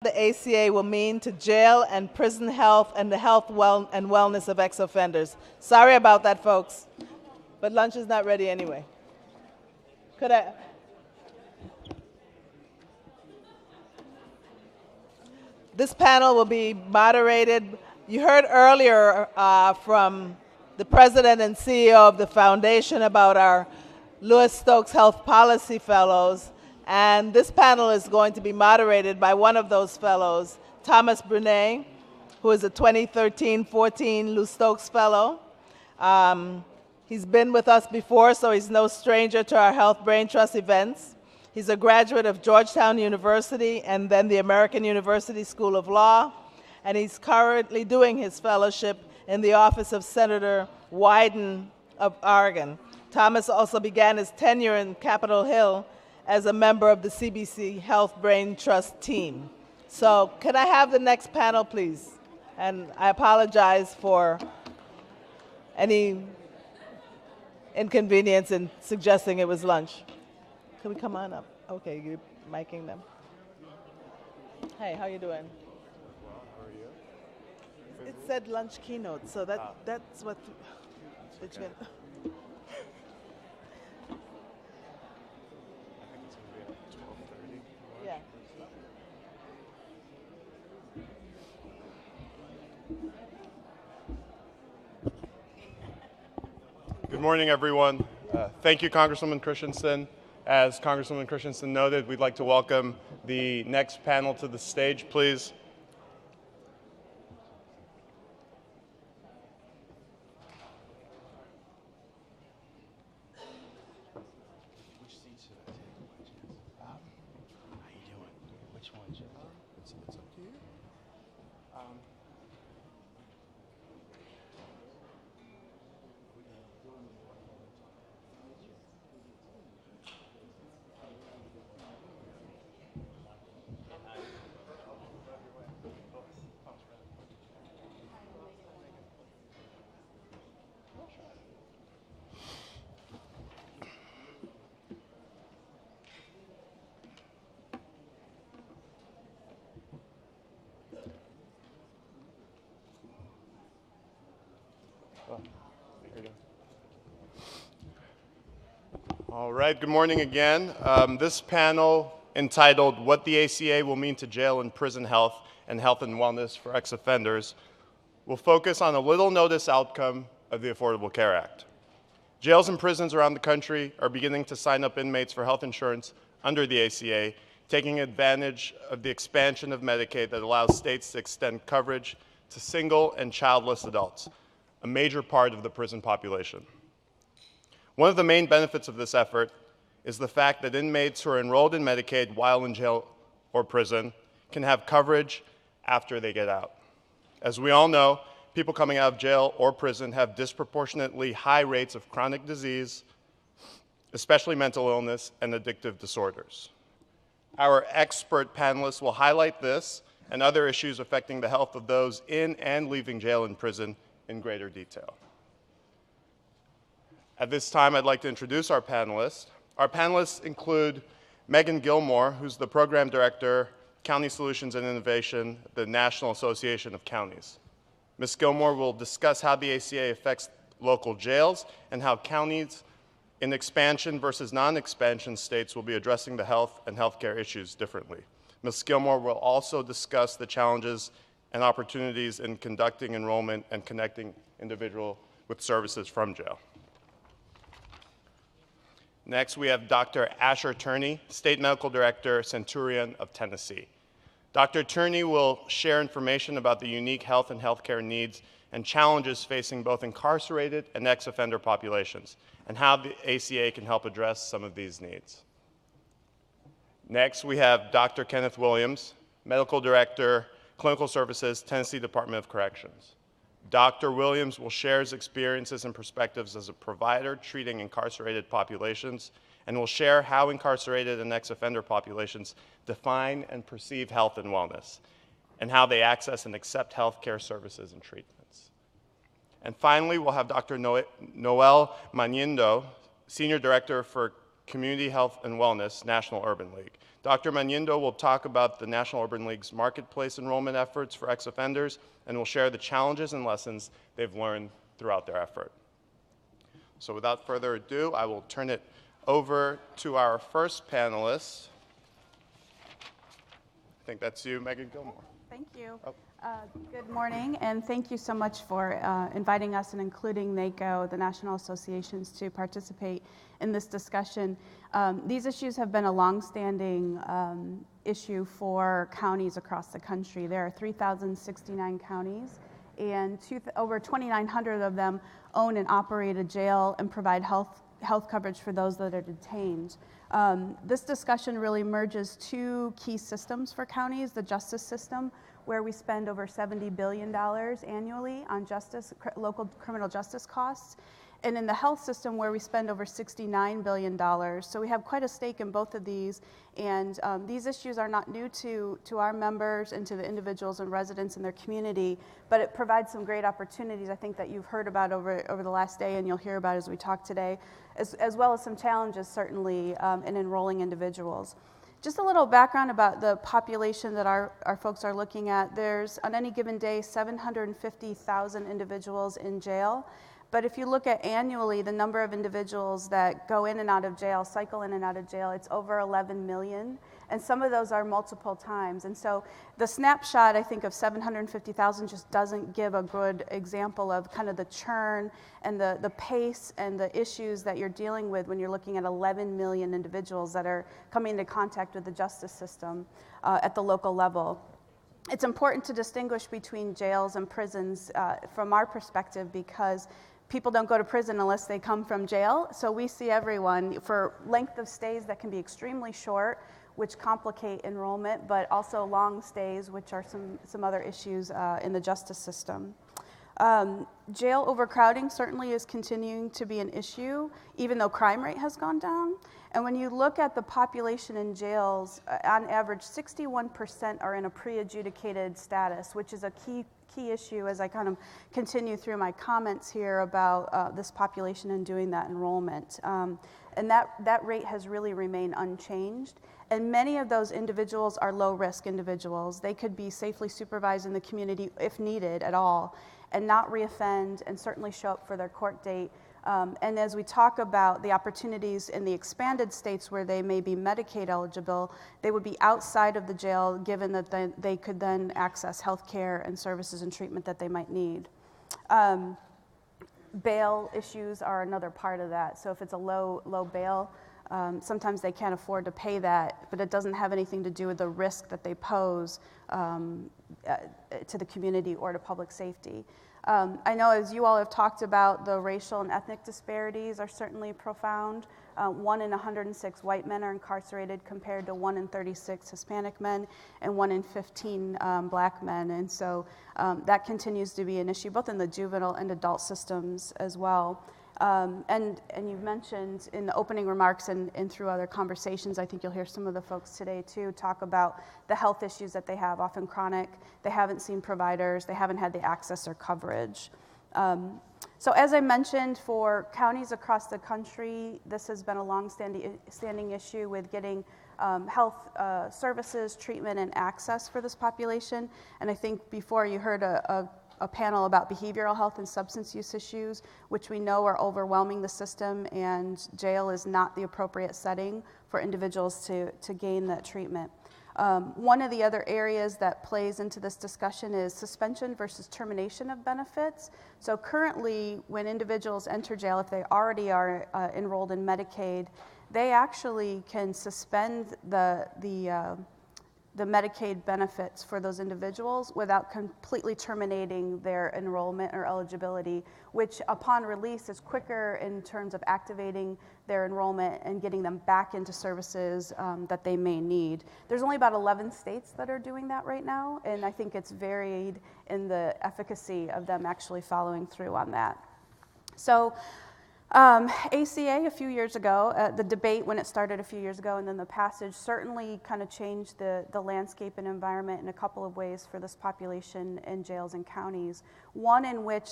the ACA will mean to jail and prison health and the health and wellness of ex-offenders. Sorry about that, folks, but lunch is not ready anyway. Could I? This panel will be moderated. You heard earlier from the president and CEO of the foundation about our Lewis Stokes Health Policy Fellows, and this panel is going to be moderated by one of those fellows, Thomas Brunet, who is a 2013-14 Lou Stokes Fellow. He's been with us before, so he's no stranger to our Health Braintrust events. He's a graduate of Georgetown University and then the American University School of Law, and he's currently doing his fellowship in the office of Senator Wyden of Oregon. Thomas also began his tenure in Capitol Hill as a member of the CBC Health Braintrust team. So can I have the next panel, please? And I apologize for any inconvenience in suggesting it was lunch. Can we come on up? Okay, you're miking them. Hey, how you doing? Well, how are you? It said lunch keynote, so that's what. Okay. I think it's going to be at 12:30. Yeah. Good morning, everyone. Thank you, Congresswoman Christensen. As Congresswoman Christensen noted, we'd like to welcome the next panel to the stage, please. Which seat should I take? How you doing? Which one should I take? It's up to you. All right, good morning again. This panel, entitled What the ACA Will Mean to Jail and Prison Health and Health and Wellness for Ex-Offenders, will focus on a little-noticed outcome of the Affordable Care Act. Jails and prisons around the country are beginning to sign up inmates for health insurance under the ACA, taking advantage of the expansion of Medicaid that allows states to extend coverage to single and childless adults, a major part of the prison population. One of the main benefits of this effort is the fact that inmates who are enrolled in Medicaid while in jail or prison can have coverage after they get out. As we all know, people coming out of jail or prison have disproportionately high rates of chronic disease, especially mental illness and addictive disorders. Our expert panelists will highlight this and other issues affecting the health of those in and leaving jail and prison in greater detail. At this time, I'd like to introduce our panelists. Our panelists include Maeghan Gilmore, who's the Program Director, County Solutions and Innovation, the National Association of Counties. Ms. Gilmore will discuss how the ACA affects local jails and how counties in expansion versus non-expansion states will be addressing the health and healthcare issues differently. Ms. Gilmore will also discuss the challenges and opportunities in conducting enrollment and connecting individuals with services from jail. Next, we have Dr. Asher Turney, State Medical Director, Centurion of Tennessee. Dr. Turney will share information about the unique health and healthcare needs and challenges facing both incarcerated and ex-offender populations, and how the ACA can help address some of these needs. Next, we have Dr. Kenneth Williams, Medical Director, Clinical Services, Tennessee Department of Corrections. Dr. Williams will share his experiences and perspectives as a provider treating incarcerated populations, and will share how incarcerated and ex-offender populations define and perceive health and wellness, and how they access and accept healthcare services and treatments. And finally, we'll have Dr. Noel Manyindo, Senior Director for Community Health and Wellness National Urban League. Dr. Manyindo will talk about the National Urban League's marketplace enrollment efforts for ex-offenders and will share the challenges and lessons they've learned throughout their effort. So without further ado, I will turn it over to our first panelist. I think that's you, Maeghan Gilmore. Thank you. Oh. Good morning, and thank you so much for inviting us and including NACO, the National Associations, to participate in this discussion. These issues have been a longstanding issue for counties across the country. There are 3,069 counties, and over 2,900 of them own and operate a jail and provide health coverage for those that are detained. This discussion really merges two key systems for counties: the justice system, where we spend over $70 billion annually on local criminal justice costs, and in the health system, where we spend over $69 billion. So we have quite a stake in both of these, and these issues are not new to our members and to the individuals and residents in their community, but it provides some great opportunities, I think, that you've heard about over the last day and you'll hear about as we talk today, as well as some challenges, certainly, in enrolling individuals. Just a little background about the population that our folks are looking at. There's, on any given day, 750,000 individuals in jail. But if you look at annually the number of individuals that go in and out of jail, cycle in and out of jail, it's over 11 million. And some of those are multiple times. And so the snapshot, I think, of 750,000 just doesn't give a good example of kind of the churn and the pace and the issues that you're dealing with when you're looking at 11 million individuals that are coming into contact with the justice system at the local level. It's important to distinguish between jails and prisons from our perspective, because people don't go to prison unless they come from jail. So we see everyone for length of stays that can be extremely short, which complicate enrollment, but also long stays, which are some other issues in the justice system. Jail overcrowding certainly is continuing to be an issue, even though crime rate has gone down. And when you look at the population in jails, on average, 61% are in a pre-adjudicated status, which is a key issue as I kind of continue through my comments here about this population and doing that enrollment. And that rate has really remained unchanged. And many of those individuals are low-risk individuals. They could be safely supervised in the community if needed at all, and not reoffend, and certainly show up for their court date. And as we talk about the opportunities in the expanded states where they may be Medicaid eligible, they would be outside of the jail, given that they could then access health care and services and treatment that they might need. Bail issues are another part of that. So if it's a low bail, sometimes they can't afford to pay that, but it doesn't have anything to do with the risk that they pose to the community or to public safety. I know, as you all have talked about, the racial and ethnic disparities are certainly profound. 1 in 106 white men are incarcerated compared to 1 in 36 Hispanic men and 1 in 15 black men. And so that continues to be an issue both in the juvenile and adult systems as well. And you've mentioned in the opening remarks and through other conversations, I think you'll hear some of the folks today too talk about the health issues that they have, often chronic. They haven't seen providers, they haven't had the access or coverage. So as I mentioned, for counties across the country, this has been a long-standing issue with getting health services, treatment, and access for this population. And I think before you heard a panel about behavioral health and substance use issues, which we know are overwhelming the system, and jail is not the appropriate setting for individuals to gain that treatment. One of the other areas that plays into this discussion is suspension versus termination of benefits. So currently, when individuals enter jail, if they already are enrolled in Medicaid, they actually can suspend the Medicaid benefits for those individuals without completely terminating their enrollment or eligibility, which upon release is quicker in terms of activating their enrollment and getting them back into services that they may need. There's only about 11 states that are doing that right now, and I think it's varied in the efficacy of them actually following through on that. So ACA a few years ago, the debate when it started a few years ago, and then the passage certainly kind of changed the landscape and environment in a couple of ways for this population in jails and counties. One in which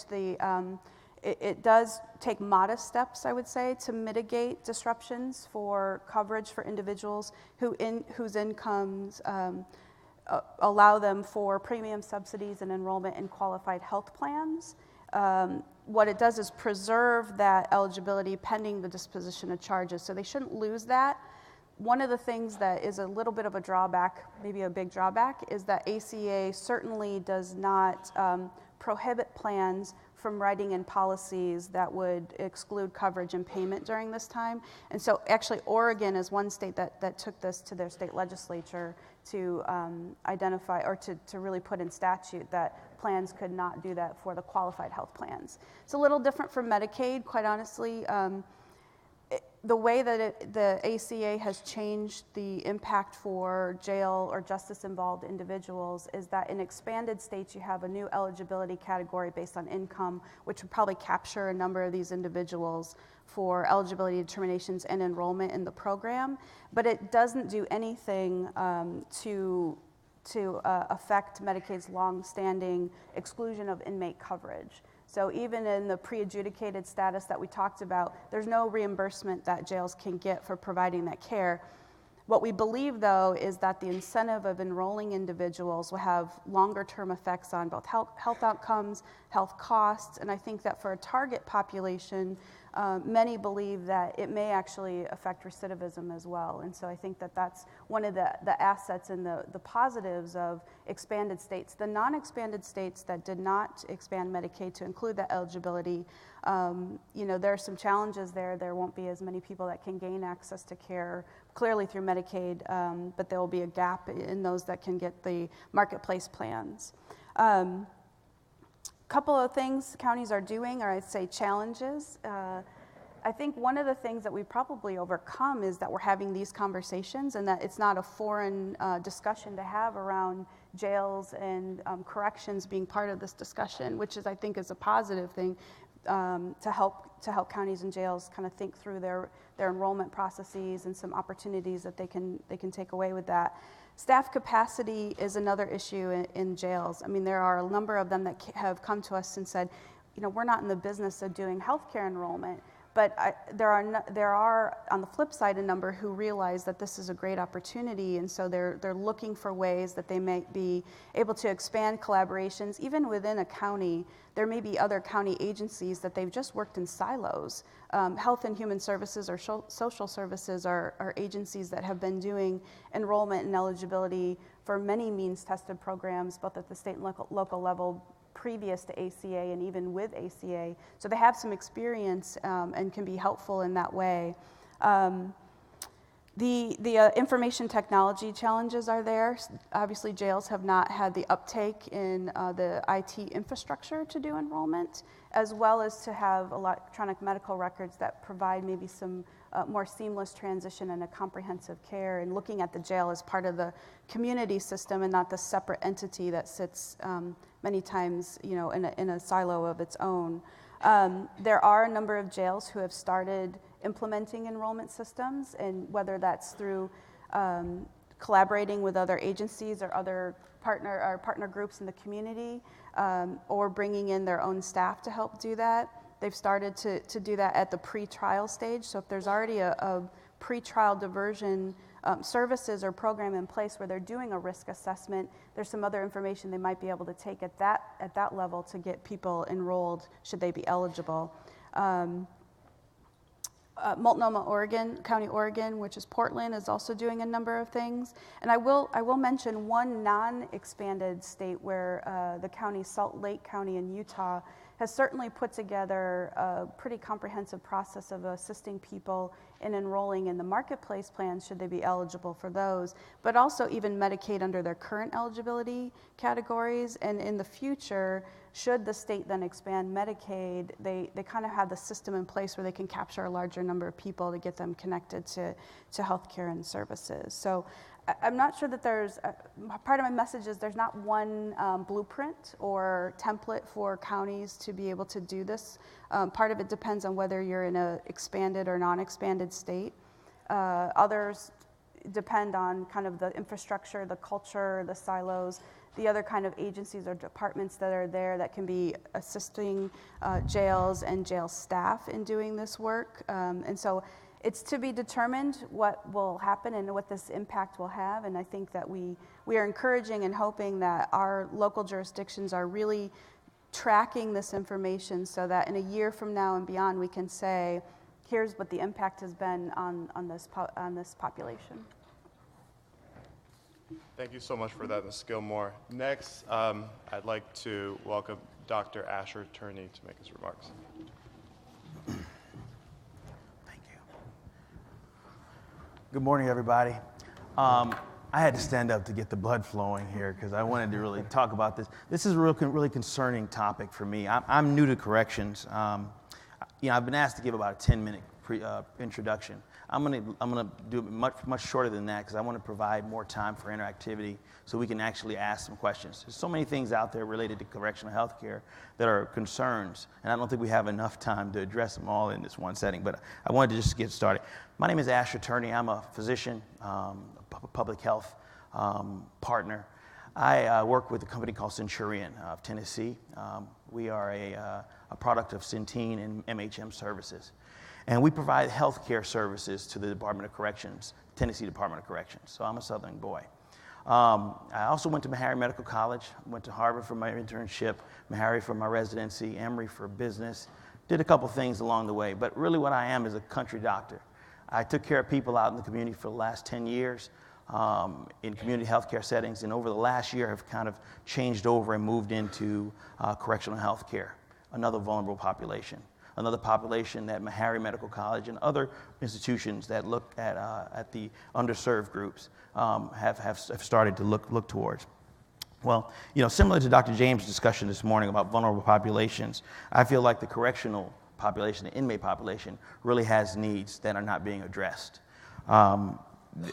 it does take modest steps, I would say, to mitigate disruptions for coverage for individuals whose incomes allow them for premium subsidies and enrollment in qualified health plans. What it does is preserve that eligibility pending the disposition of charges, so they shouldn't lose that. One of the things that is a little bit of a drawback, maybe a big drawback, is that ACA certainly does not prohibit plans from writing in policies that would exclude coverage and payment during this time. And so actually Oregon is one state that took this to their state legislature to identify or to really put in statute that plans could not do that for the qualified health plans. It's a little different from Medicaid, quite honestly. The way that the ACA has changed the impact for jail or justice-involved individuals is that in expanded states you have a new eligibility category based on income, which would probably capture a number of these individuals for eligibility determinations and enrollment in the program, but it doesn't do anything to affect Medicaid's long-standing exclusion of inmate coverage. So even in the pre-adjudicated status that we talked about, there's no reimbursement that jails can get for providing that care. What we believe, though, is that the incentive of enrolling individuals will have longer-term effects on both health outcomes, health costs, and I think that for a target population, many believe that it may actually affect recidivism as well. And so I think that that's one of the assets and the positives of expanded states. The non-expanded states that did not expand Medicaid to include that eligibility, there are some challenges there. There won't be as many people that can gain access to care clearly through Medicaid, but there will be a gap in those that can get the marketplace plans. Couple of things counties are doing, or I'd say challenges. I think one of the things that we probably overcome is that we're having these conversations and that it's not a foreign discussion to have around jails and corrections being part of this discussion, which is, I think, is a positive thing to help counties and jails kind of think through their enrollment processes and some opportunities that they can take away with that. Staff capacity is another issue in jails. I mean, there are a number of them that have come to us and said, we're not in the business of doing healthcare enrollment, but there are, on the flip side, a number who realize that this is a great opportunity, and so they're looking for ways that they might be able to expand collaborations. Even within a county, there may be other county agencies that they've just worked in silos. Health and Human Services or social services are agencies that have been doing enrollment and eligibility for many means-tested programs, both at the state and local level, previous to ACA and even with ACA. So they have some experience and can be helpful in that way. The information technology challenges are there. Obviously, jails have not had the uptake in the IT infrastructure to do enrollment, as well as to have electronic medical records that provide maybe some more seamless transition and a comprehensive care, and looking at the jail as part of the community system and not the separate entity that sits many times, in a silo of its own. There are a number of jails who have started implementing enrollment systems, and whether that's through collaborating with other agencies or other partner groups in the community, or bringing in their own staff to help do that. They've started to do that at the pre-trial stage. So if there's already a pre-trial diversion services or program in place where they're doing a risk assessment, there's some other information they might be able to take at that level to get people enrolled should they be eligible. Multnomah, County, Oregon, which is Portland, is also doing a number of things. And I will mention one non-expanded state where the county, Salt Lake County in Utah, has certainly put together a pretty comprehensive process of assisting people in enrolling in the marketplace plans should they be eligible for those, but also even Medicaid under their current eligibility categories. And in the future, should the state then expand Medicaid, they kind of have the system in place where they can capture a larger number of people to get them connected to healthcare and services. So I'm not sure that there's, part of my message is there's not one blueprint or template for counties to be able to do this. Part of it depends on whether you're in an expanded or non-expanded state. Others depend on kind of the infrastructure, the culture, the silos. the other kind of agencies or departments that are there that can be assisting jails and jail staff in doing this work. And so it's to be determined what will happen and what this impact will have. And I think that we are encouraging and hoping that our local jurisdictions are really tracking this information so that in a year from now and beyond, we can say, here's what the impact has been on this population. Thank you so much for that, Ms. Gilmore. Next, I'd like to welcome Dr. Asher Turney to make his remarks. Thank you. Good morning, everybody. I had to stand up to get the blood flowing here because I wanted to really talk about this. This is a really concerning topic for me. I'm new to corrections. I've been asked to give about a 10-minute introduction. I'm gonna do it much shorter than that because I want to provide more time for interactivity so we can actually ask some questions. There's so many things out there related to correctional health care that are concerns, and I don't think we have enough time to address them all in this one setting, but I wanted to just get started. My name is Asher Turney. I'm a physician, public health partner. I work with a company called Centurion of Tennessee. We are a product of Centene and MHM Services. And we provide health care services to the Department of Corrections, Tennessee Department of Corrections. So I'm a Southern boy. I also went to Maeghan Medical College, went to Harvard for my internship, Meharry for my residency, Emory for business. Did a couple things along the way, but really what I am is a country doctor. I took care of people out in the community for the last 10 years in community healthcare settings, and over the last year have kind of changed over and moved into correctional health care, another vulnerable population. Another population that Meharry Medical College and other institutions that look at the underserved groups have started to look towards. Well, similar to Dr. James' discussion this morning about vulnerable populations, I feel like the correctional population, the inmate population, really has needs that are not being addressed.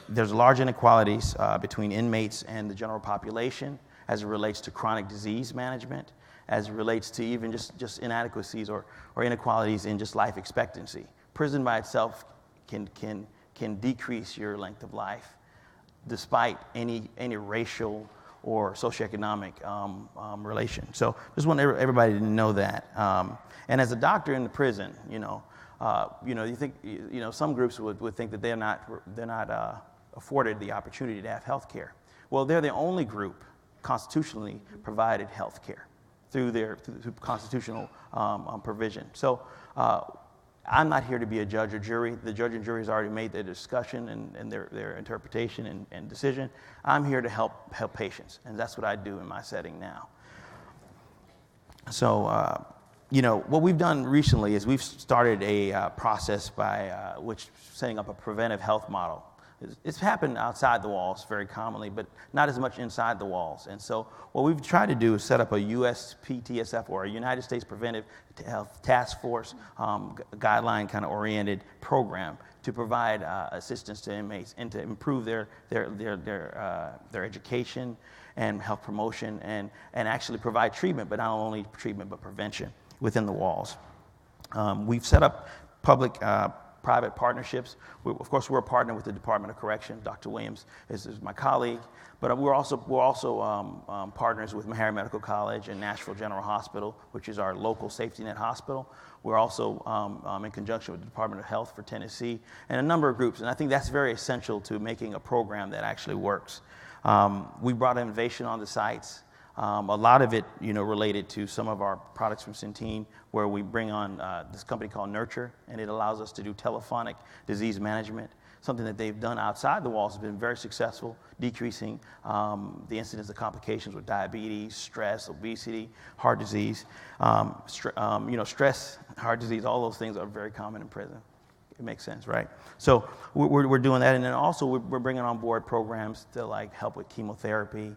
There's large inequalities between inmates and the general population as it relates to chronic disease management, as it relates to even just inadequacies or inequalities in just life expectancy. Prison by itself can decrease your length of life despite any racial or socioeconomic relation. So just want everybody to know that. And as a doctor in the prison, you think some groups would think that they're not afforded the opportunity to have health care. Well, they're the only group constitutionally provided health care through constitutional provision. So I'm not here to be a judge or jury. The judge and jury has already made their discussion and their interpretation and decision. I'm here to help patients, and that's what I do in my setting now. So, what we've done recently is we've started a process by which setting up a preventive health model. It's happened outside the walls very commonly, but not as much inside the walls. And so what we've tried to do is set up a USPTSF, or a United States Preventive Health Task Force guideline kind of oriented program to provide assistance to inmates and to improve their education and health promotion and actually provide treatment, but not only treatment, but prevention within the walls. We've set up public-private partnerships. Of course, we're a partner with the Department of Corrections. Dr. Williams is my colleague, but we're also partners with Meharry Medical College and Nashville General Hospital, which is our local safety net hospital. We're also in conjunction with the Department of Health for Tennessee and a number of groups, and I think that's very essential to making a program that actually works. We brought innovation on the sites. A lot of it, related to some of our products from Centene, where we bring on this company called Nurture, and it allows us to do telephonic disease management, something that they've done outside the walls has been very successful, decreasing the incidence of complications with diabetes, stress, obesity, heart disease. Stress, heart disease, all those things are very common in prison. It makes sense, right? So we're doing that, and then also we're bringing on board programs to help with chemotherapy.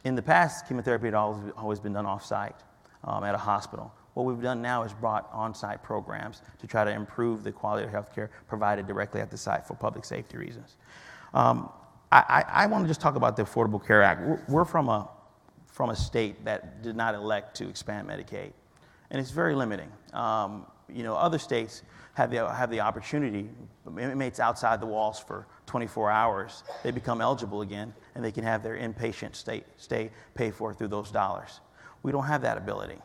In the past, chemotherapy had always been done off-site at a hospital. What we've done now is brought on-site programs to try to improve the quality of health care provided directly at the site for public safety reasons. I want to just talk about the Affordable Care Act. We're from a state that did not elect to expand Medicaid, and it's very limiting. Other states have the opportunity, inmates outside the walls for 24 hours, they become eligible again, and they can have their inpatient stay paid for through those dollars. We don't have that ability.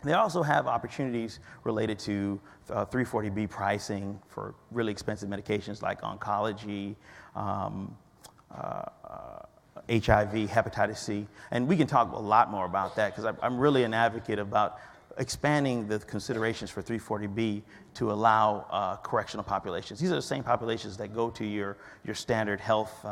They also have opportunities related to 340B pricing for really expensive medications like oncology, HIV, hepatitis C, and we can talk a lot more about that because I'm really an advocate about expanding the considerations for 340B to allow correctional populations. These are the same populations that go to your standard health,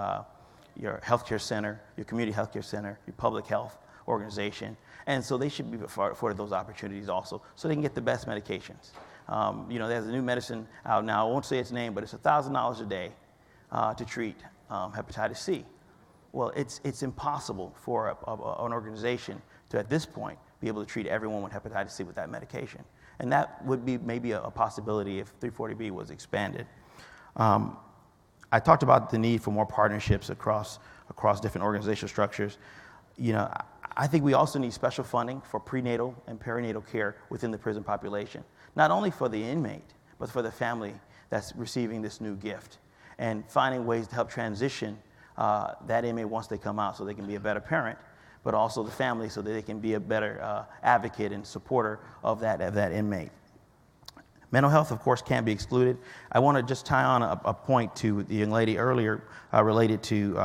your healthcare center, your community healthcare center, your public health organization, and so they should be afforded those opportunities also, so they can get the best medications. There's a new medicine out now. I won't say its name, but it's $1,000 a day to treat hepatitis C. Well, it's impossible for an organization to, at this point, be able to treat everyone with hepatitis C with that medication. And that would be maybe a possibility if 340B was expanded. I talked about the need for more partnerships across different organizational structures. I think we also need special funding for prenatal and perinatal care within the prison population, not only for the inmate, but for the family that's receiving this new gift, and finding ways to help transition that inmate once they come out so they can be a better parent, but also the family so that they can be a better advocate and supporter of that inmate. Mental health, of course, can't be excluded. I want to just tie on a point to the young lady earlier related to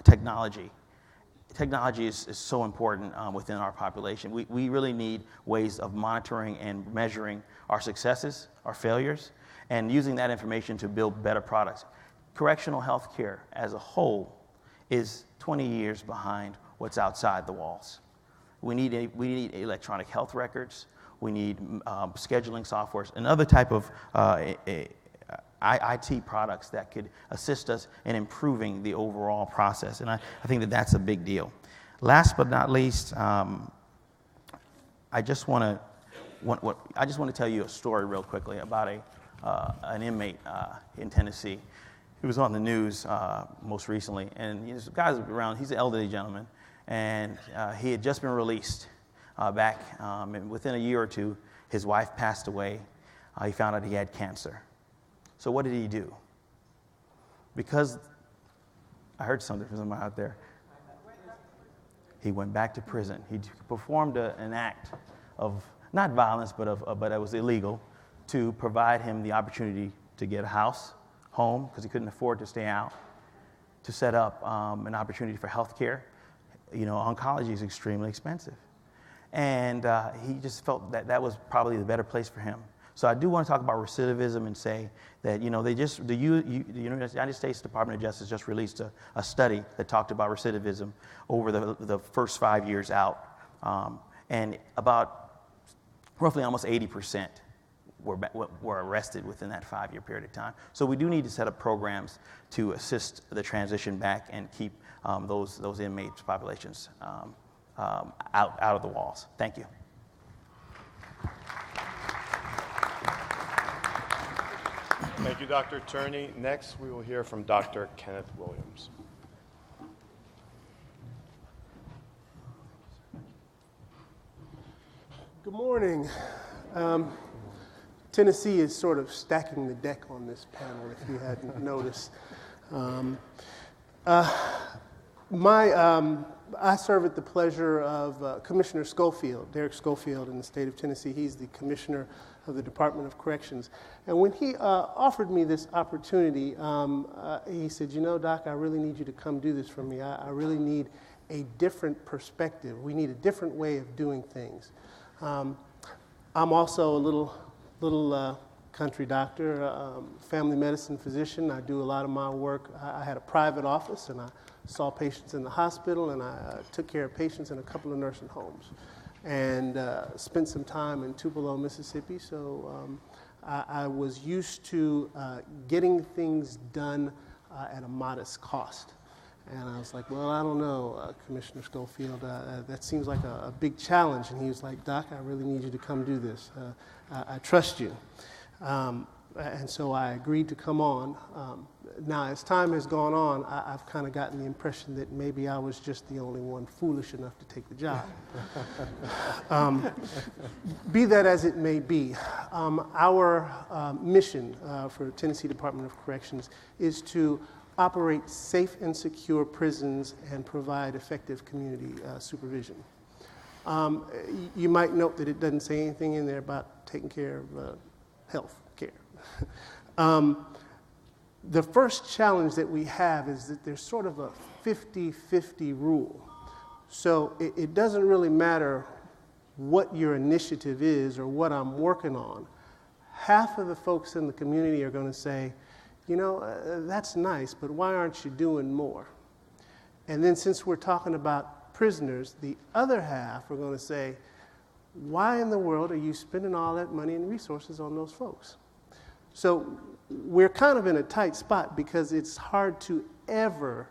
technology. Technology is so important within our population. We really need ways of monitoring and measuring our successes, our failures, and using that information to build better products. Correctional health care as a whole is 20 years behind what's outside the walls. We need electronic health records. We need scheduling softwares and other type of IT products that could assist us in improving the overall process. And I think that that's a big deal. Last but not least, I just want to tell you a story real quickly about an inmate in Tennessee. He was on the news most recently, and this guy's around. He's an elderly gentleman, and he had just been released back. And within a year or two, his wife passed away. He found out he had cancer. So what did he do? Because I heard something from somebody out there. He went back to prison. He performed an act of not violence, but it was illegal, to provide him the opportunity to get a house, home, because he couldn't afford to stay out, to set up an opportunity for health care. Oncology is extremely expensive. And he just felt that was probably the better place for him. So I do want to talk about recidivism and say that, the United States Department of Justice just released a study that talked about recidivism over the first 5 years out. And about roughly almost 80% were arrested within that 5-year period of time. So we do need to set up programs to assist the transition back and keep those inmates populations out of the walls. Thank you. Thank you, Dr. Turney. Next, we will hear from Dr. Kenneth Williams. Good morning. Tennessee is sort of stacking the deck on this panel, if you hadn't noticed. I serve at the pleasure of Commissioner Schofield, Derek Schofield, in the state of Tennessee. He's the commissioner of the Department of Corrections. And when he offered me this opportunity, he said, Doc, I really need you to come do this for me. I really need a different perspective. We need a different way of doing things. I'm also a little country doctor, family medicine physician. I do a lot of my work. I had a private office, and I saw patients in the hospital, and I took care of patients in a couple of nursing homes, and spent some time in Tupelo, Mississippi. So I was used to getting things done at a modest cost. And I was like, well, I don't know, Commissioner Schofield, that seems like a big challenge. And he was like, Doc, I really need you to come do this. I trust you. and so I agreed to come on. Now, as time has gone on, I've kind of gotten the impression that maybe I was just the only one foolish enough to take the job. Be that as it may be, our mission for Tennessee Department of Corrections is to operate safe and secure prisons and provide effective community supervision. You might note that it doesn't say anything in there about taking care of health care. The first challenge that we have is that there's sort of a 50-50 rule. So it doesn't really matter what your initiative is or what I'm working on. Half of the folks in the community are going to say, you know, that's nice, but why aren't you doing more? And then since we're talking about prisoners, the other half are going to say, why in the world are you spending all that money and resources on those folks? So we're kind of in a tight spot because it's hard to ever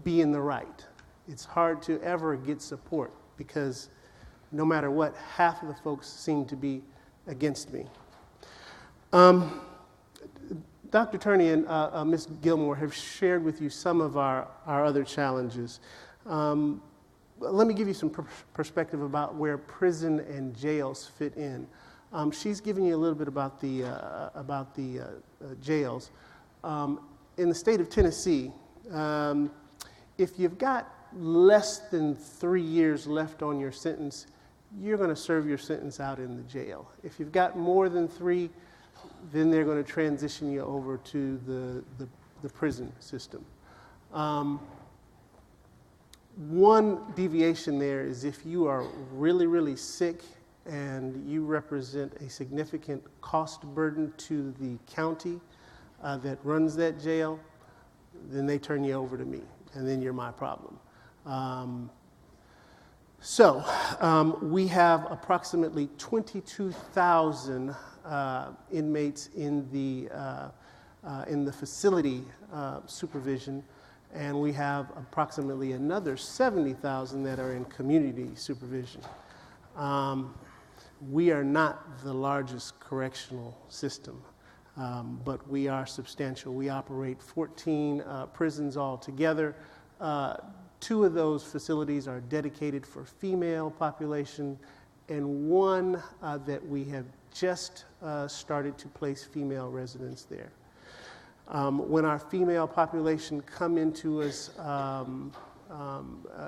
be in the right. It's hard to ever get support because no matter what, half of the folks seem to be against me. Dr. Turney and Ms. Gilmore have shared with you some of our other challenges. Let me give you some perspective about where prison and jails fit in. She's given you a little bit about the jails. In the state of Tennessee, if you've got less than 3 years left on your sentence, you're going to serve your sentence out in the jail. If you've got more than 3, then they're going to transition you over to the prison system. One deviation there is if you are really, really sick and you represent a significant cost burden to the county that runs that jail, then they turn you over to me, and then you're my problem. We have approximately 22,000 inmates in the facility supervision, and we have approximately another 70,000 that are in community supervision. We are not the largest correctional system, but we are substantial. We operate 14 prisons altogether. 2 of those facilities are dedicated for female population, and 1 that we have just started to place female residents there. When our female population come into us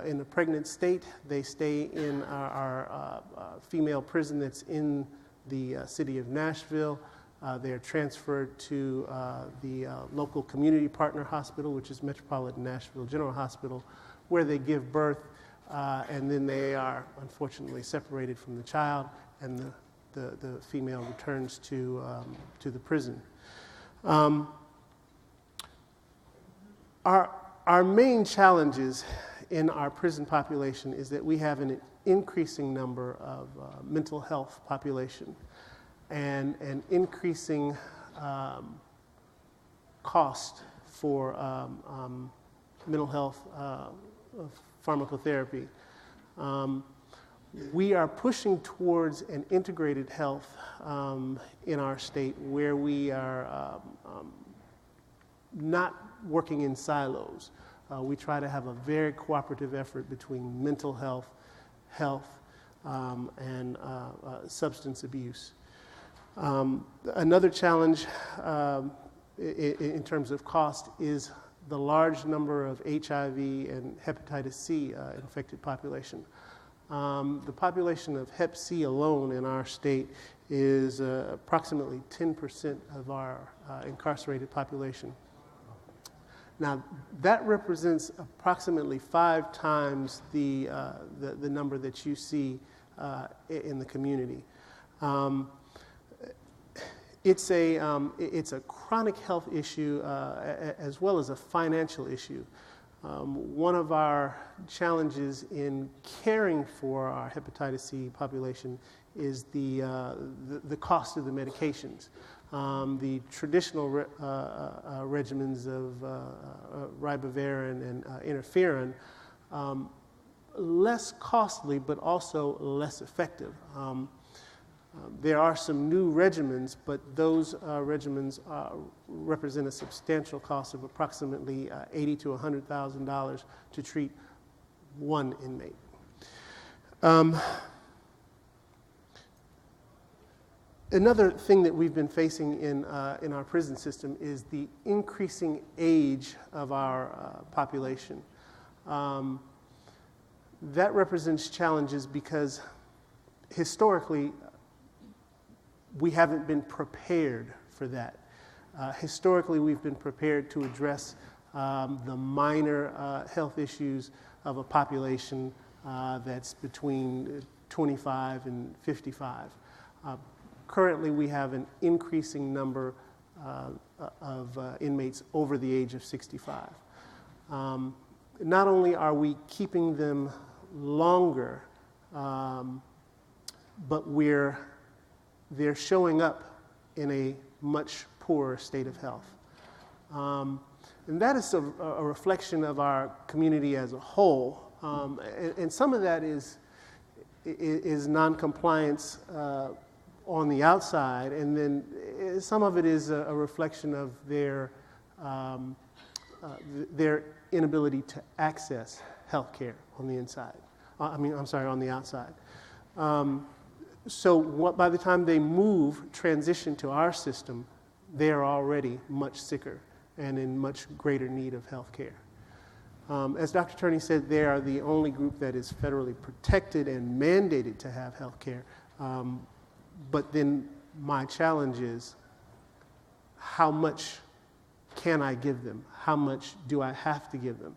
in a pregnant state, they stay in our female prison that's in the city of Nashville. They are transferred to the local community partner hospital, which is Metropolitan Nashville General Hospital, where they give birth, and then they are unfortunately separated from the child, and the female returns to the prison. Our main challenges in our prison population is that we have an increasing number of mental health population and an increasing cost for mental health pharmacotherapy. We are pushing towards an integrated health in our state where we are not working in silos. We try to have a very cooperative effort between mental health, and substance abuse. Another challenge in terms of cost is the large number of HIV and hepatitis C infected population. The population of Hep C alone in our state is approximately 10% of our incarcerated population. Now, that represents approximately 5 times the number that you see in the community. It's a chronic health issue as well as a financial issue. One of our challenges in caring for our hepatitis C population is the cost of the medications. The traditional regimens of ribavirin and interferon, less costly but also less effective. There are some new regimens, but those regimens represent a substantial cost of approximately $80,000 to $100,000 to treat one inmate. Another thing that we've been facing in our prison system is the increasing age of our population. That represents challenges because historically we haven't been prepared for that. Historically, we've been prepared to address the minor health issues of a population that's between 25 and 55. Currently, we have an increasing number of inmates over the age of 65. Not only are we keeping them longer, but they're showing up in a much poorer state of health. And that is a reflection of our community as a whole. And some of that is noncompliance on the outside, and then some of it is a reflection of their inability to access health care on the inside. On the outside. So by the time they transition to our system, they are already much sicker and in much greater need of health care. As Dr. Turney said, they are the only group that is federally protected and mandated to have health care. But then my challenge is, how much can I give them? How much do I have to give them?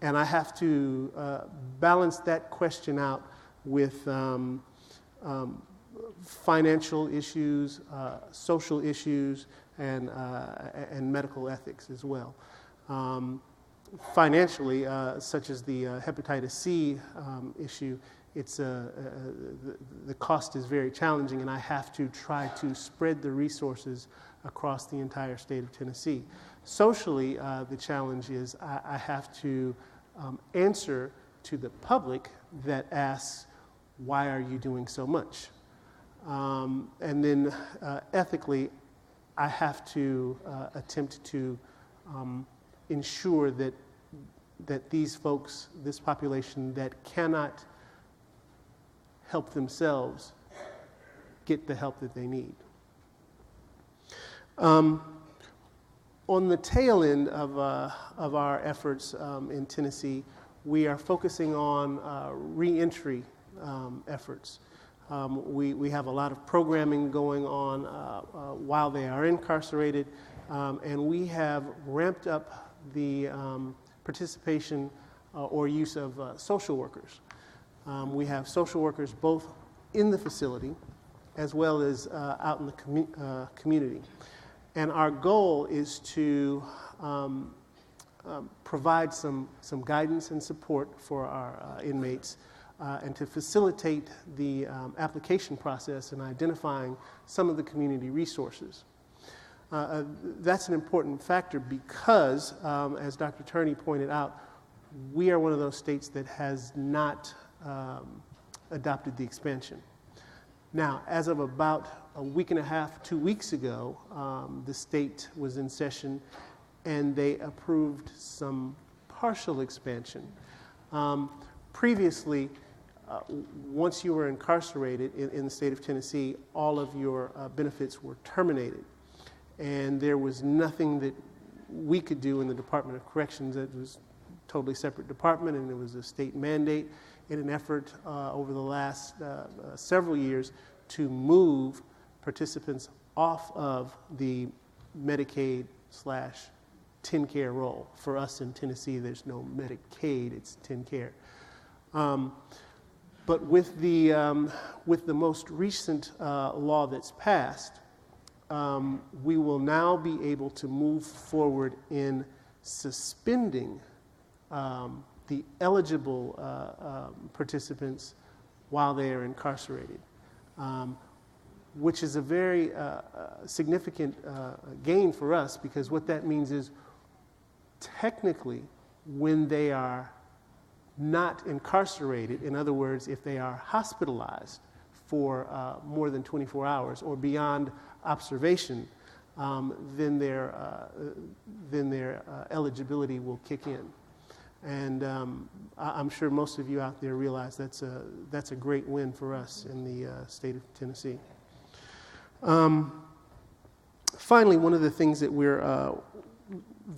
And I have to balance that question out with financial issues, social issues, and medical ethics as well. Financially, such as the hepatitis C issue, the cost is very challenging, and I have to try to spread the resources across the entire state of Tennessee. Socially, the challenge is I have to answer to the public that asks, why are you doing so much? And then ethically, I have to attempt to ensure that these folks, this population that cannot help themselves, get the help that they need. On the tail end of our efforts in Tennessee, we are focusing on reentry efforts. We have a lot of programming going on while they are incarcerated, and we have ramped up the participation or use of social workers. We have social workers both in the facility as well as out in the community. And our goal is to provide some guidance and support for our inmates and to facilitate the application process and identifying some of the community resources. That's an important factor because, as Dr. Turney pointed out, we are one of those states that has not adopted the expansion. Now, as of about a week and a half, 2 weeks ago, the state was in session and they approved some partial expansion. Previously, once you were incarcerated in the state of Tennessee, all of your benefits were terminated. And there was nothing that we could do in the Department of Corrections. It was a totally separate department, and it was a state mandate in an effort over the last several years to move participants off of the Medicaid/TennCare role. For us in Tennessee, there's no Medicaid, it's TennCare. But with the most recent law that's passed, we will now be able to move forward in suspending the eligible participants while they are incarcerated, which is a very significant gain for us, because what that means is technically when they are not incarcerated, in other words, if they are hospitalized for more than 24 hours or beyond observation, then their eligibility will kick in. And I'm sure most of you out there realize that's a great win for us in the state of Tennessee. Finally, one of the things that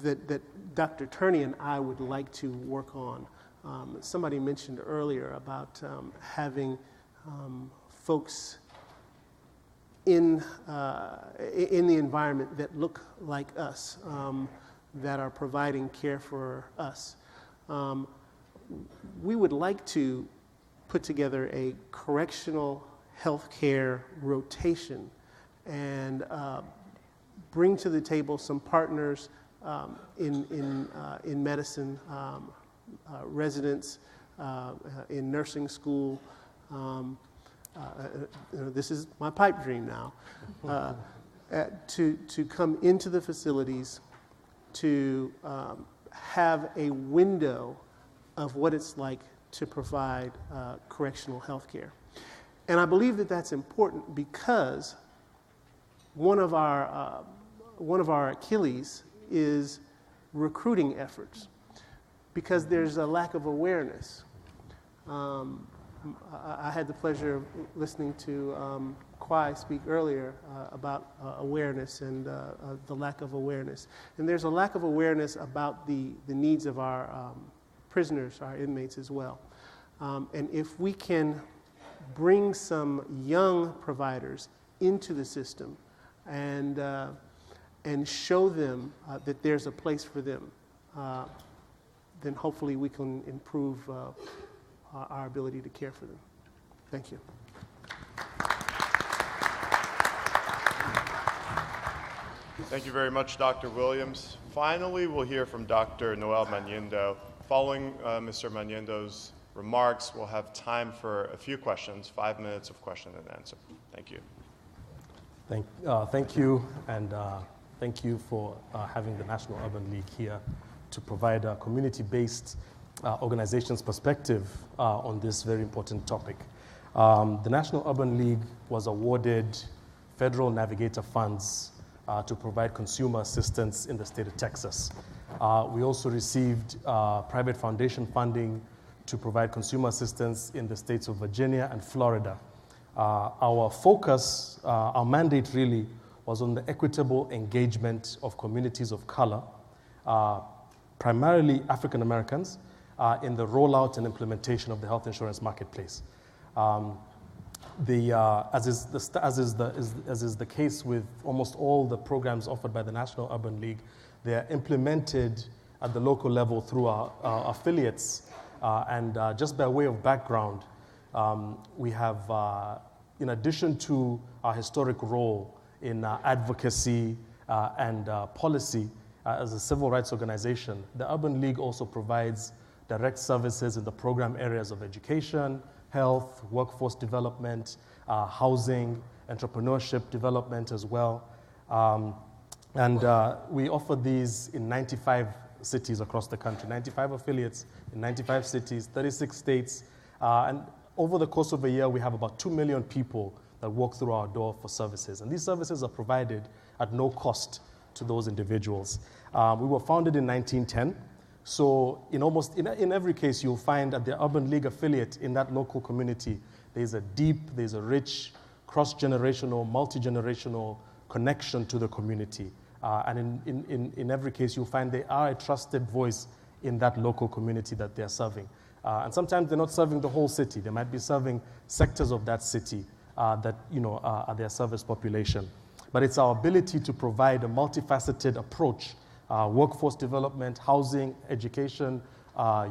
that Dr. Turney and I would like to work on, somebody mentioned earlier about having folks in the environment that look like us, that are providing care for us. We would like to put together a correctional healthcare rotation and bring to the table some partners in medicine, residents in nursing school. This is my pipe dream now, to come into the facilities to have a window of what it's like to provide correctional health care. And I believe that that's important because one of our Achilles is recruiting efforts, because there's a lack of awareness. I had the pleasure of listening to Kwai speak earlier about awareness and the lack of awareness. And there's a lack of awareness about the needs of our prisoners, our inmates as well. And if we can bring some young providers into the system and show them that there's a place for them, then hopefully we can improve our ability to care for them. Thank you. Thank you very much, Dr. Williams. Finally, we'll hear from Dr. Noel Manyindo. Following Mr. Manyindo's remarks, we'll have time for a few questions, 5 minutes of question and answer. Thank you. Thank you, and thank you for having the National Urban League here to provide a community-based organization's perspective on this very important topic. The National Urban League was awarded federal Navigator funds to provide consumer assistance in the state of Texas. We also received private foundation funding to provide consumer assistance in the states of Virginia and Florida. Our focus, our mandate really, was on the equitable engagement of communities of color, primarily African Americans, in the rollout and implementation of the health insurance marketplace. As is the case with almost all the programs offered by the National Urban League, they are implemented at the local level through our affiliates. And just by way of background, we have, in addition to our historic role in advocacy and policy as a civil rights organization, the Urban League also provides direct services in the program areas of education, health, workforce development, housing, entrepreneurship development as well. And we offer these in 95 cities across the country, 95 affiliates in 95 cities, 36 states. And over the course of a year, we have about 2 million people that walk through our door for services. And these services are provided at no cost to those individuals. We were founded in 1910. So in every case, you'll find at the Urban League affiliate in that local community, there's a rich, cross-generational, multi-generational connection to the community. And in every case, you'll find they are a trusted voice in that local community that they're serving. And sometimes they're not serving the whole city. They might be serving sectors of that city that are their service population. But it's our ability to provide a multifaceted approach, workforce development, housing, education,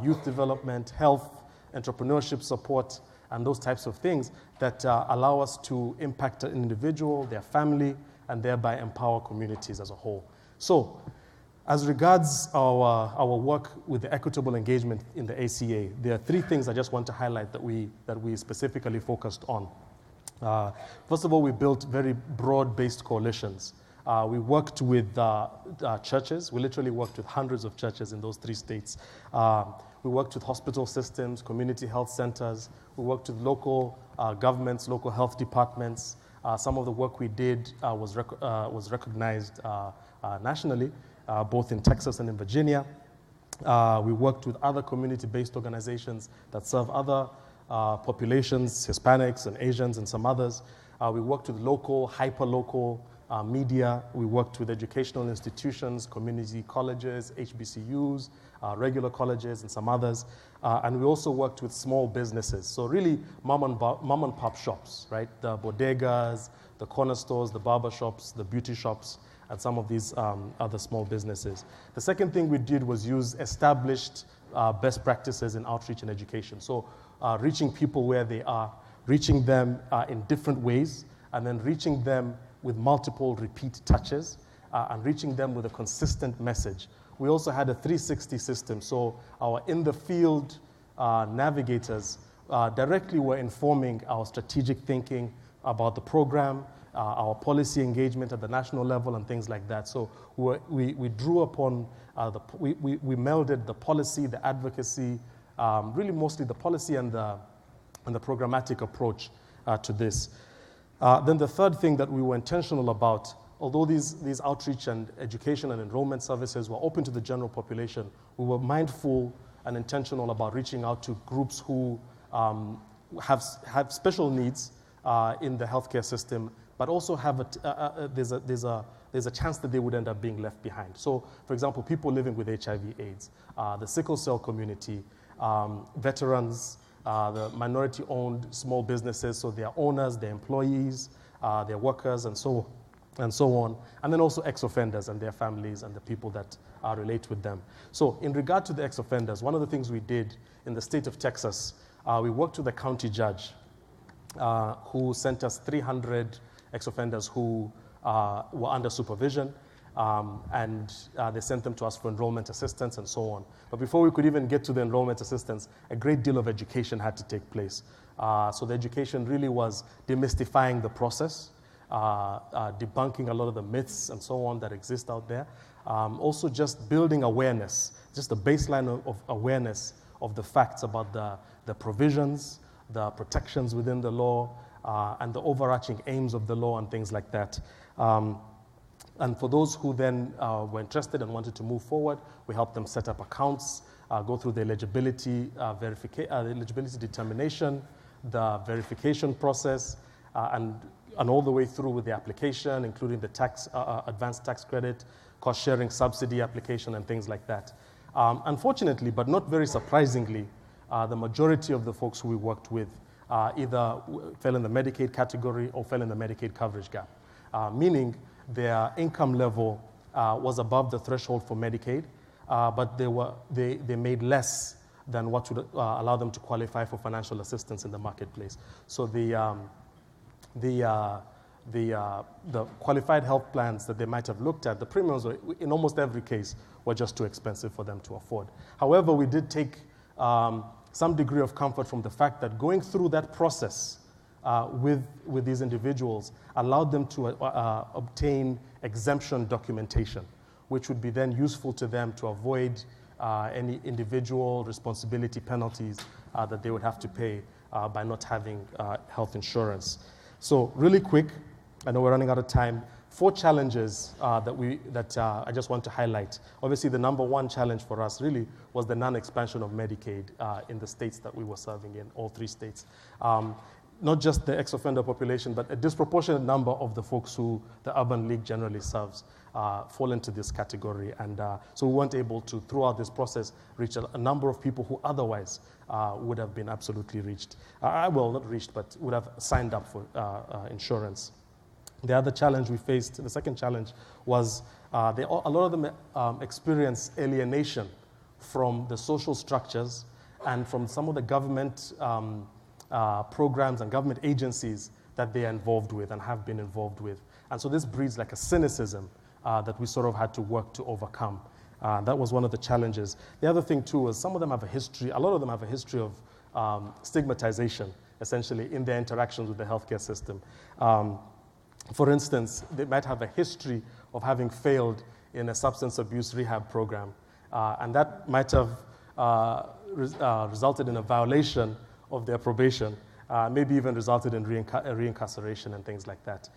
youth development, health, entrepreneurship support, and those types of things that allow us to impact an individual, their family, and thereby empower communities as a whole. So, as regards our work with the equitable engagement in the ACA, there are 3 things I just want to highlight that we specifically focused on. First of all, we built very broad-based coalitions. We worked with churches. We literally worked with hundreds of churches in those 3 states. We worked with hospital systems, community health centers. We worked with local governments, local health departments. Some of the work we did was recognized nationally, both in Texas and in Virginia. We worked with other community-based organizations that serve other populations, Hispanics and Asians and some others. We worked with local, hyper-local media. We worked with educational institutions, community colleges, HBCUs, regular colleges, and some others. And we also worked with small businesses. So really mom and pop shops, right? The bodegas, the corner stores, the barber shops, the beauty shops, and some of these other small businesses. The second thing we did was use established best practices in outreach and education. So reaching people where they are, reaching them in different ways, and then reaching them with multiple repeat touches, and reaching them with a consistent message. We also had a 360 system, so our in-the-field navigators directly were informing our strategic thinking about the program, our policy engagement at the national level, and things like that. So we drew upon, we melded the policy, the advocacy, really mostly the policy and the programmatic approach to this. Then the third thing that we were intentional about, although these outreach and education and enrollment services were open to the general population, we were mindful and intentional about reaching out to groups who have special needs in the healthcare system, but also have there's a chance that they would end up being left behind. So, for example, people living with HIV/AIDS, the sickle cell community, veterans, the minority-owned small businesses, so their owners, their employees, their workers, and so on. And then also ex-offenders and their families and the people that relate with them. So in regard to the ex-offenders, one of the things we did in the state of Texas, we worked with a county judge who sent us 300 ex-offenders who were under supervision, and they sent them to us for enrollment assistance and so on. But before we could even get to the enrollment assistance, a great deal of education had to take place. So the education really was demystifying the process, debunking a lot of the myths and so on that exist out there. Also just building awareness, just a baseline of awareness of the facts about the provisions, the protections within the law, and the overarching aims of the law and things like that. And for those who then were interested and wanted to move forward, we helped them set up accounts, go through the eligibility determination, the verification process, and all the way through with the application, including the advanced tax credit, cost-sharing subsidy application, and things like that. Unfortunately, but not very surprisingly, the majority of the folks who we worked with either fell in the Medicaid category or fell in the Medicaid coverage gap, meaning their income level was above the threshold for Medicaid, but they made less than what would allow them to qualify for financial assistance in the marketplace. So the qualified health plans that they might have looked at, the premiums were, in almost every case, were just too expensive for them to afford. However, we did take some degree of comfort from the fact that going through that process with these individuals allowed them to obtain exemption documentation, which would be then useful to them to avoid any individual responsibility penalties that they would have to pay by not having health insurance. So really quick, I know we're running out of time. 4 challenges that I just want to highlight. Obviously, the number one challenge for us really was the non-expansion of Medicaid in the states that we were serving in, all 3 states. Not just the ex-offender population, but a disproportionate number of the folks who the Urban League generally serves fall into this category. And so we weren't able to, throughout this process, reach a number of people who otherwise would have been absolutely reached. Well, not reached, but would have signed up for insurance. The other challenge we faced, the second challenge, was a lot of them experience alienation from the social structures and from some of the government programs and government agencies that they are involved with and have been involved with. And so this breeds like a cynicism that we sort of had to work to overcome. That was one of the challenges. The other thing too is a lot of them have a history of stigmatization, essentially, in their interactions with the healthcare system. For instance, they might have a history of having failed in a substance abuse rehab program, and that might have resulted in a violation of their probation, maybe even resulted in reincarceration and things like that.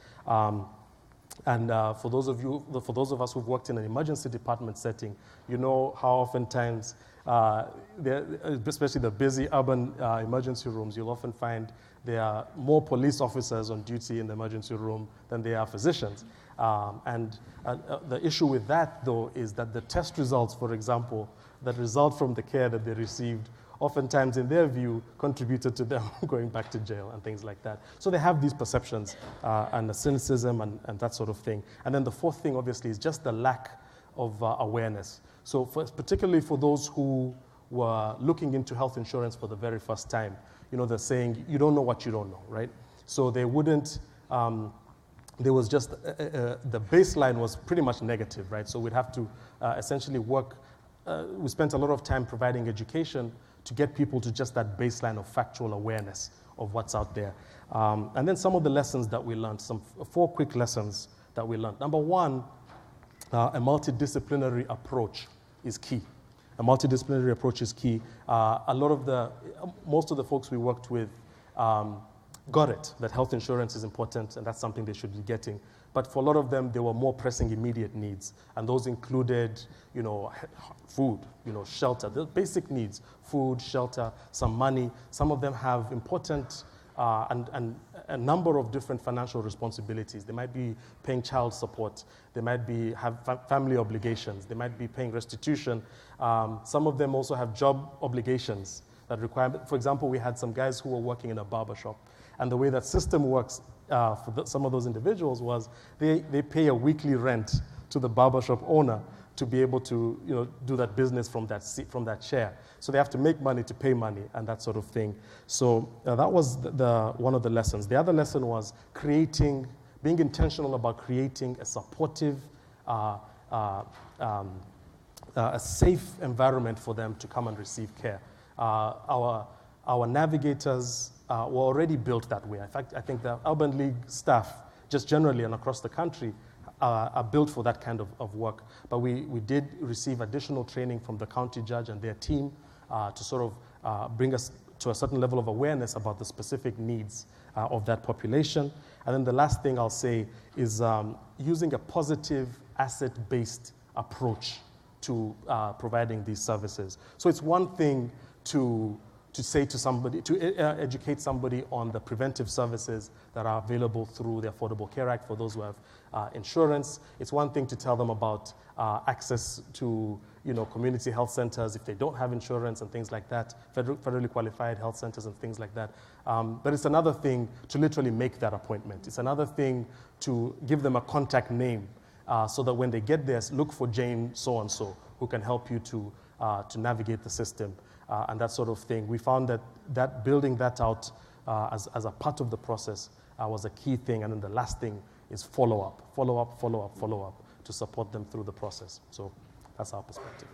For those of us who've worked in an emergency department setting, you know how oftentimes, especially the busy urban emergency rooms, you'll often find there are more police officers on duty in the emergency room than there are physicians. The issue with that, though, is that the test results, for example, that result from the care that they received, oftentimes, in their view, contributed to them going back to jail and things like that. So they have these perceptions and the cynicism and that sort of thing. And then the fourth thing, obviously, is just the lack of awareness. So particularly for those who were looking into health insurance for the very first time, you know, they're saying, you don't know what you don't know, right? So they wouldn't, there was just, the baseline was pretty much negative, right? So we'd have to essentially work, we spent a lot of time providing education to get people to just that baseline of factual awareness of what's out there. And then some of the lessons that we learned, four quick lessons that we learned. Number one, a multidisciplinary approach is key. A multidisciplinary approach is key. Most of the folks we worked with got it, that health insurance is important and that's something they should be getting. But for a lot of them, there were more pressing immediate needs. And those included, you know, food, you know, shelter, the basic needs, food, shelter, some money. Some of them have important and a number of different financial responsibilities. They might be paying child support. They might have family obligations. They might be paying restitution. Some of them also have job obligations that require, for example, we had some guys who were working in a barber shop. And the way that system works for some of those individuals was they pay a weekly rent to the barbershop owner to be able to, you know, do that business from that chair. So they have to make money to pay money and that sort of thing. So that was one of the lessons. The other lesson was being intentional about creating a supportive, a safe environment for them to come and receive care. Our navigators were already built that way. In fact, I think the Urban League staff, just generally and across the country, are built for that kind of work. But we did receive additional training from the county judge and their team to sort of bring us to a certain level of awareness about the specific needs of that population. And then the last thing I'll say is using a positive asset-based approach to providing these services. So it's one thing to say to somebody, to educate somebody on the preventive services that are available through the Affordable Care Act for those who have insurance. It's one thing to tell them about access to, you know, community health centers if they don't have insurance and things like that, federally qualified health centers and things like that. But it's another thing to literally make that appointment. It's another thing to give them a contact name so that when they get there, look for Jane so-and-so who can help you to navigate the system. And that sort of thing. We found that building that out as a part of the process was a key thing. And then the last thing is follow-up to support them through the process. So that's our perspective.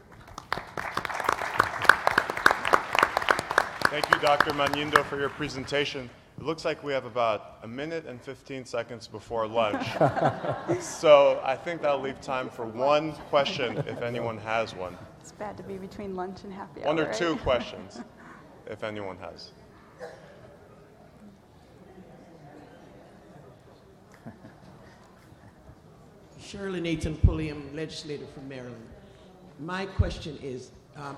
Thank you, Dr. Manyindo, for your presentation. It looks like we have about 1 minute and 15 seconds before lunch. So I think that'll leave time for one question if anyone has one. It's bad to be between lunch and happy hour. One or two questions, if anyone has. Shirley Nathan Pulliam, legislator from Maryland. My question is,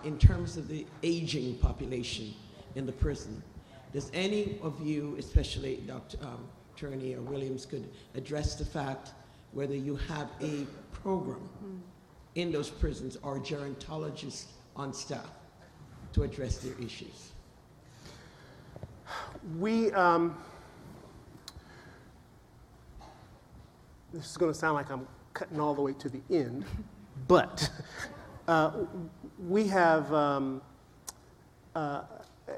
in terms of the aging population in the prison, does any of you, especially Dr. Turney or Williams, could address the fact whether you have a program in those prisons or gerontologists on staff to address their issues? This is going to sound like I'm cutting all the way to the end, but we have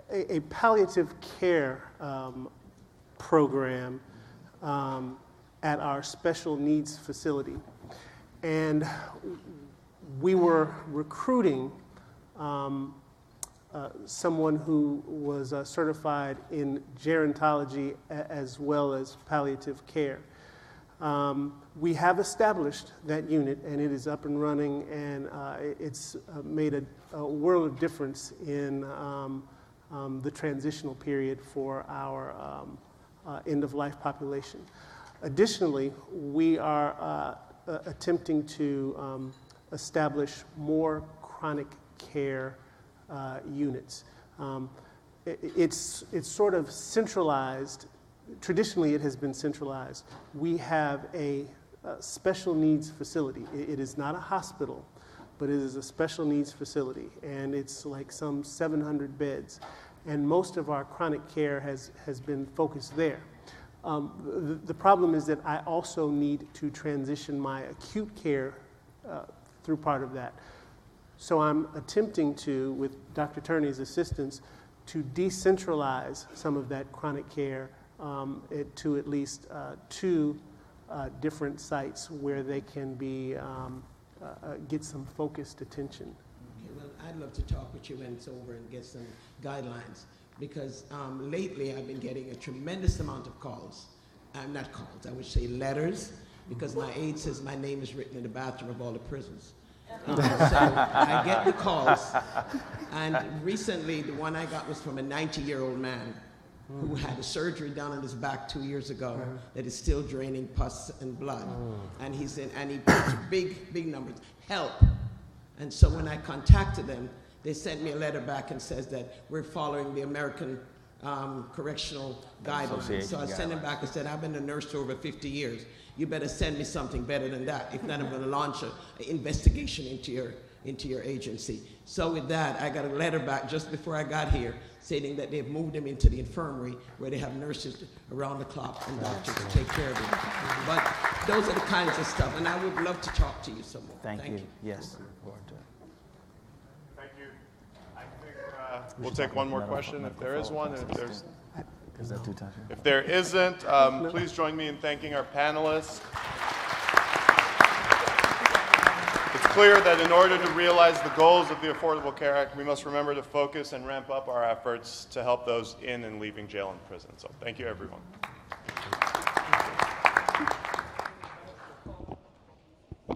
a palliative care program at our special needs facility. And we were recruiting someone who was certified in gerontology as well as palliative care. We have established that unit, and it is up and running, and it's made a world of difference in the transitional period for our end-of-life population. Additionally, we are attempting to establish more chronic care units. It's sort of centralized. Traditionally, it has been centralized. We have a special needs facility. It is not a hospital, but it is a special needs facility, and it's like some 700 beds. And most of our chronic care has been focused there. The problem is that I also need to transition my acute care through part of that. So I'm attempting to, with Dr. Turney's assistance, to decentralize some of that chronic care to at least 2 different sites where they can be get some focused attention. Okay, well, I'd love to talk with you when it's over and get some guidelines, because lately I've been getting a tremendous amount of calls. Not calls, I would say letters, because my aide says my name is written in the bathroom of all the prisons. So I get the calls, and recently the one I got was from a 90-year-old man who had a surgery done on his back 2 years ago that is still draining pus and blood. And he said, and he put big numbers, help. And so when I contacted them, they sent me a letter back and says that we're following the American correctional guidelines. So I sent him back and said, I've been a nurse for over 50 years. You better send me something better than that. If not, I'm going to launch an investigation into your agency. So with that, I got a letter back just before I got here stating that they've moved him into the infirmary where they have nurses around the clock and doctors to take care of him. But those are the kinds of stuff, and I would love to talk to you some more. Thank you. Yes. Thank you. I think we'll take one more question if there is one. If there isn't, please join me in thanking our panelists. It's clear that in order to realize the goals of the Affordable Care Act, we must remember to focus and ramp up our efforts to help those in and leaving jail and prison. So thank you, everyone.